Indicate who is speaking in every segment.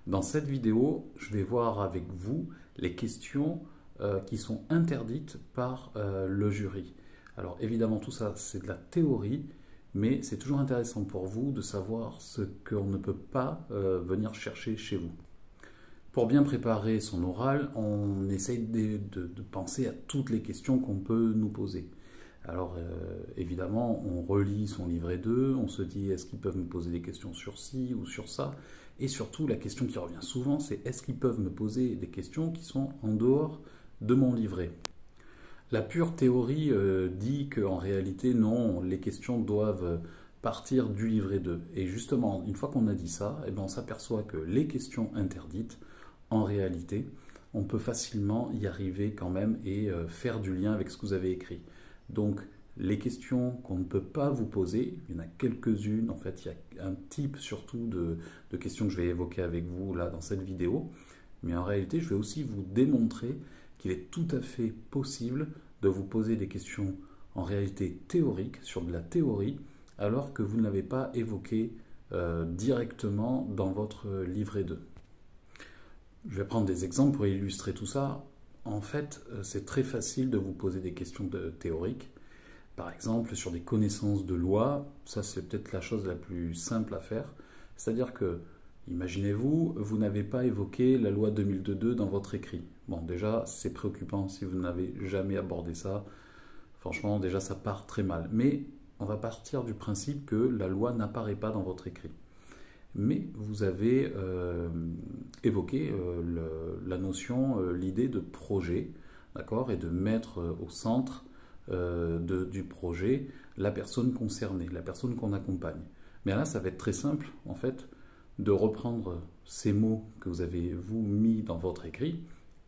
Speaker 1: Dans cette vidéo, je vais voir avec vous les questions qui sont interdites par le jury. Alors évidemment, tout ça, c'est de la théorie, mais c'est toujours intéressant pour vous de savoir ce qu'on ne peut pas venir chercher chez vous. Pour bien préparer son oral, on essaye de penser à toutes les questions qu'on peut nous poser. Alors évidemment, on relit son livret 2, on se dit est-ce qu'ils peuvent me poser des questions sur ci ou sur ça. Et surtout, la question qui revient souvent, c'est est-ce qu'ils peuvent me poser des questions qui sont en dehors de mon livret. La pure théorie dit qu'en réalité, non, les questions doivent partir du livret 2. Et justement, une fois qu'on a dit ça, eh ben, on s'aperçoit que les questions interdites, en réalité, on peut facilement y arriver quand même et faire du lien avec ce que vous avez écrit. Donc, les questions qu'on ne peut pas vous poser, il y en a quelques-unes, en fait, il y a un type surtout de questions que je vais évoquer avec vous là dans cette vidéo, mais en réalité, je vais aussi vous démontrer qu'il est tout à fait possible de vous poser des questions en réalité théoriques, sur de la théorie, alors que vous ne l'avez pas évoqué directement dans votre livret 2. Je vais prendre des exemples pour illustrer tout ça. En fait, c'est très facile de vous poser des questions théoriques. Par exemple, sur des connaissances de loi, ça c'est peut-être la chose la plus simple à faire. C'est-à-dire que, imaginez-vous, vous n'avez pas évoqué la loi 2002 dans votre écrit. Bon, déjà, c'est préoccupant si vous n'avez jamais abordé ça. Franchement, déjà, ça part très mal. Mais on va partir du principe que la loi n'apparaît pas dans votre écrit. Mais vous avez évoqué la notion, l'idée de projet, d'accord, et de mettre au centre du projet la personne concernée, la personne qu'on accompagne. Mais là, ça va être très simple, en fait, de reprendre ces mots que vous avez, vous, mis dans votre écrit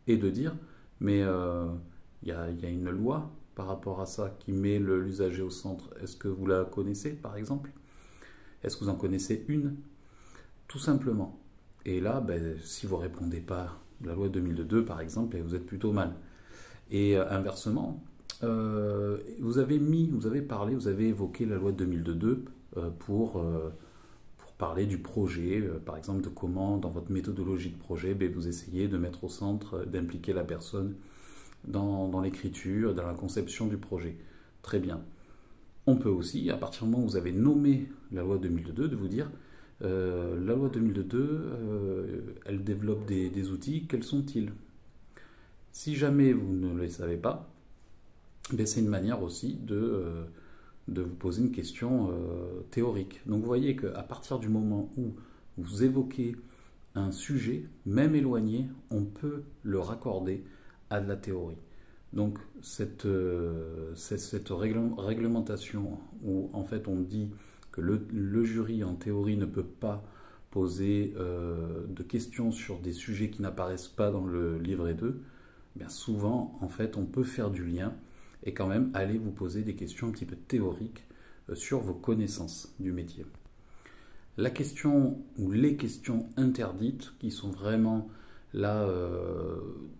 Speaker 1: et de dire, mais il y a une loi par rapport à ça qui met l'usager au centre. Est-ce que vous la connaissez, par exemple? Est-ce que vous en connaissez une? Tout simplement. Et là, ben, si vous ne répondez pas la loi 2002, par exemple, vous êtes plutôt mal. Et inversement, vous avez parlé, vous avez évoqué la loi 2002 pour parler du projet, par exemple, de comment, dans votre méthodologie de projet, ben, vous essayez de mettre au centre, d'impliquer la personne dans l'écriture, dans la conception du projet. Très bien. On peut aussi, à partir du moment où vous avez nommé la loi 2002, de vous dire la loi 2002, elle développe des outils, quels sont-ils? Si jamais vous ne les savez pas, ben c'est une manière aussi de vous poser une question théorique. Donc vous voyez qu'à partir du moment où vous évoquez un sujet, même éloigné, on peut le raccorder à de la théorie. Donc cette réglementation où en fait on dit que le jury en théorie ne peut pas poser de questions sur des sujets qui n'apparaissent pas dans le livret 2, bien souvent en fait on peut faire du lien et quand même aller vous poser des questions un petit peu théoriques sur vos connaissances du métier. La question ou les questions interdites qui sont vraiment là,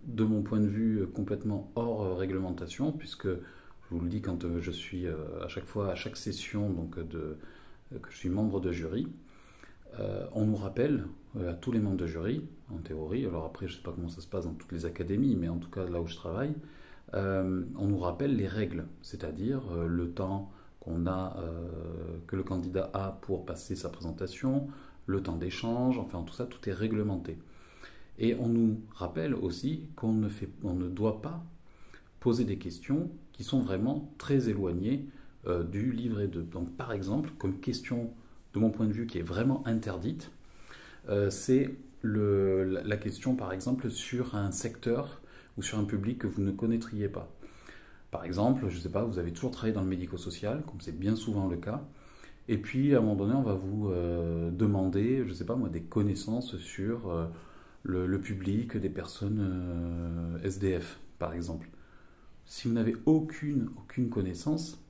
Speaker 1: de mon point de vue, complètement hors réglementation, puisque je vous le dis quand je suis à chaque fois, à chaque session donc que je suis membre de jury, on nous rappelle à tous les membres de jury, en théorie, alors après je ne sais pas comment ça se passe dans toutes les académies, mais en tout cas là où je travaille, on nous rappelle les règles, c'est-à-dire le temps qu'on a, que le candidat a pour passer sa présentation, le temps d'échange, enfin tout ça, tout est réglementé. Et on nous rappelle aussi qu'on ne doit pas poser des questions qui sont vraiment très éloignées du livret 2. Donc par exemple, comme question de mon point de vue qui est vraiment interdite, c'est la question par exemple sur un secteur ou sur un public que vous ne connaîtriez pas. Par exemple, je ne sais pas, vous avez toujours travaillé dans le médico-social, comme c'est bien souvent le cas, et puis à un moment donné on va vous demander, je ne sais pas moi, des connaissances sur le public des personnes SDF par exemple. Si vous n'avez aucune connaissance,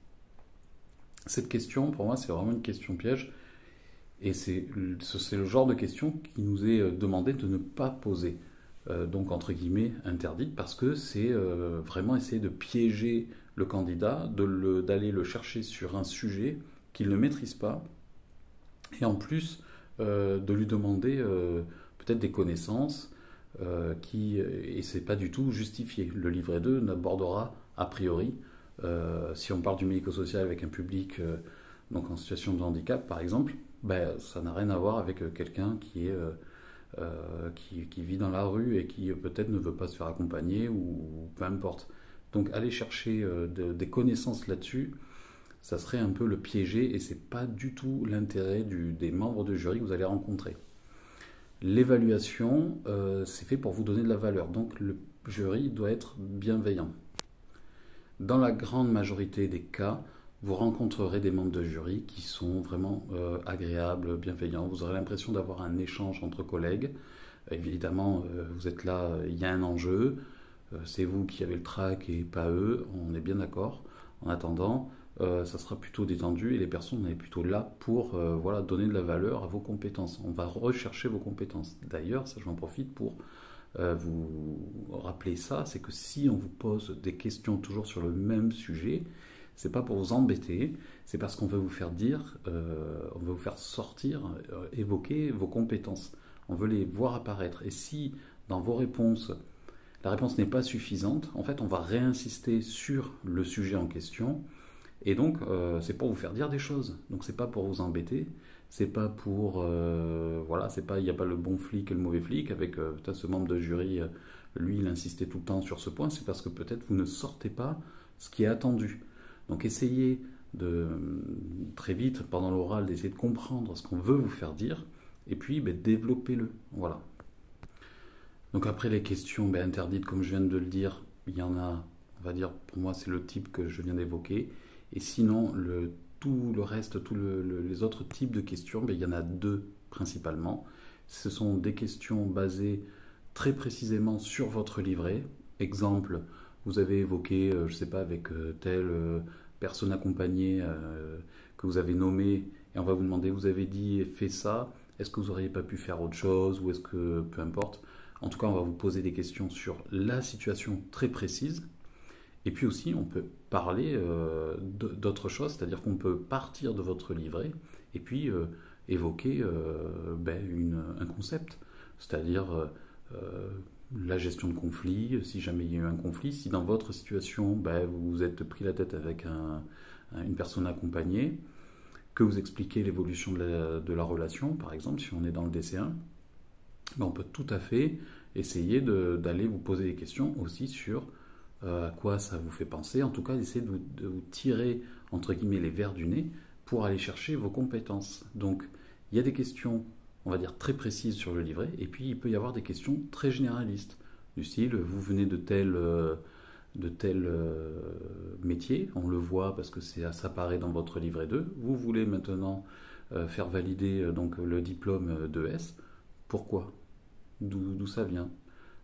Speaker 1: cette question, pour moi, c'est vraiment une question piège. Et c'est le genre de question qui nous est demandé de ne pas poser. Donc, entre guillemets, interdite, parce que c'est vraiment essayer de piéger le candidat, d'aller le chercher sur un sujet qu'il ne maîtrise pas, et en plus de lui demander peut-être des connaissances et c'est pas du tout justifié. Le livret 2 n'abordera a priori, si on parle du médico-social avec un public donc en situation de handicap par exemple, ben, ça n'a rien à voir avec quelqu'un qui vit dans la rue et qui peut-être ne veut pas se faire accompagner ou peu importe. Donc aller chercher des connaissances là-dessus, ça serait un peu le piéger et c'est pas du tout l'intérêt des membres de jury que vous allez rencontrer. L'évaluation, c'est fait pour vous donner de la valeur, donc le jury doit être bienveillant. Dans la grande majorité des cas, vous rencontrerez des membres de jury qui sont vraiment agréables, bienveillants. Vous aurez l'impression d'avoir un échange entre collègues. Évidemment, vous êtes là, il y a un enjeu. C'est vous qui avez le trac et pas eux, on est bien d'accord. En attendant, ça sera plutôt détendu et les personnes sont plutôt là pour voilà, donner de la valeur à vos compétences. On va rechercher vos compétences. D'ailleurs, ça j'en profite pour vous rappeler ça, c'est que si on vous pose des questions toujours sur le même sujet, c'est pas pour vous embêter, c'est parce qu'on veut vous faire dire, on veut vous faire sortir, évoquer vos compétences. On veut les voir apparaître. Et si dans vos réponses, la réponse n'est pas suffisante, en fait, on va réinsister sur le sujet en question. Et donc, c'est pour vous faire dire des choses. Donc, c'est pas pour vous embêter. C'est pas pour. Voilà, c'est pas. Il n'y a pas le bon flic et le mauvais flic. Avec ce membre de jury, lui, il insistait tout le temps sur ce point. C'est parce que peut-être vous ne sortez pas ce qui est attendu. Donc, essayez très vite, pendant l'oral, d'essayer de comprendre ce qu'on veut vous faire dire. Et puis, développez-le. Voilà. Donc après les questions interdites, comme je viens de le dire, il y en a, on va dire, pour moi c'est le type que je viens d'évoquer. Et sinon, tout le reste, les autres types de questions, il y en a deux principalement. Ce sont des questions basées très précisément sur votre livret. Exemple, vous avez évoqué, je ne sais pas, avec telle personne accompagnée que vous avez nommée, et on va vous demander, vous avez dit, fait ça, est-ce que vous n'auriez pas pu faire autre chose, ou est-ce que, peu importe. En tout cas, on va vous poser des questions sur la situation très précise. Et puis aussi, on peut parler d'autres choses, c'est-à-dire qu'on peut partir de votre livret et puis évoquer un concept, c'est-à-dire la gestion de conflits, si jamais il y a eu un conflit, si dans votre situation, vous vous êtes pris la tête avec une personne accompagnée, que vous expliquez l'évolution de la relation, par exemple, si on est dans le DC1, on peut tout à fait essayer d'aller vous poser des questions aussi sur à quoi ça vous fait penser. En tout cas, essayer de vous tirer, entre guillemets, les vers du nez pour aller chercher vos compétences. Donc, il y a des questions, on va dire, très précises sur le livret, et puis il peut y avoir des questions très généralistes, du style, vous venez de tel métier, on le voit parce que ça apparaît dans votre livret 2, vous voulez maintenant faire valider donc le diplôme d'ES, pourquoi ? D'où ça vient ?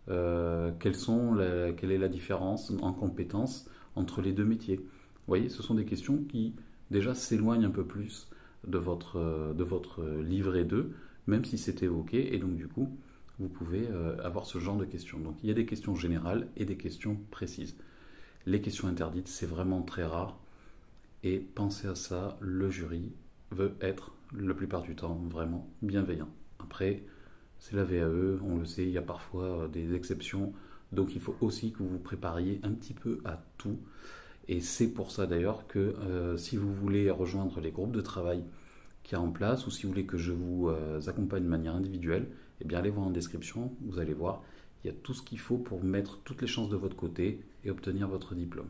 Speaker 1: Quelle est la différence en compétences entre les deux métiers ? Vous voyez, ce sont des questions qui déjà s'éloignent un peu plus de votre livret 2, même si c'est évoqué, et donc du coup, vous pouvez avoir ce genre de questions. Donc il y a des questions générales et des questions précises. Les questions interdites, c'est vraiment très rare, et pensez à ça, le jury veut être, la plupart du temps, vraiment bienveillant. Après, c'est la VAE, on le sait, il y a parfois des exceptions, donc il faut aussi que vous vous prépariez un petit peu à tout. Et c'est pour ça d'ailleurs que si vous voulez rejoindre les groupes de travail qu'il y a en place, ou si vous voulez que je vous accompagne de manière individuelle, eh bien allez voir en description, vous allez voir, il y a tout ce qu'il faut pour mettre toutes les chances de votre côté et obtenir votre diplôme.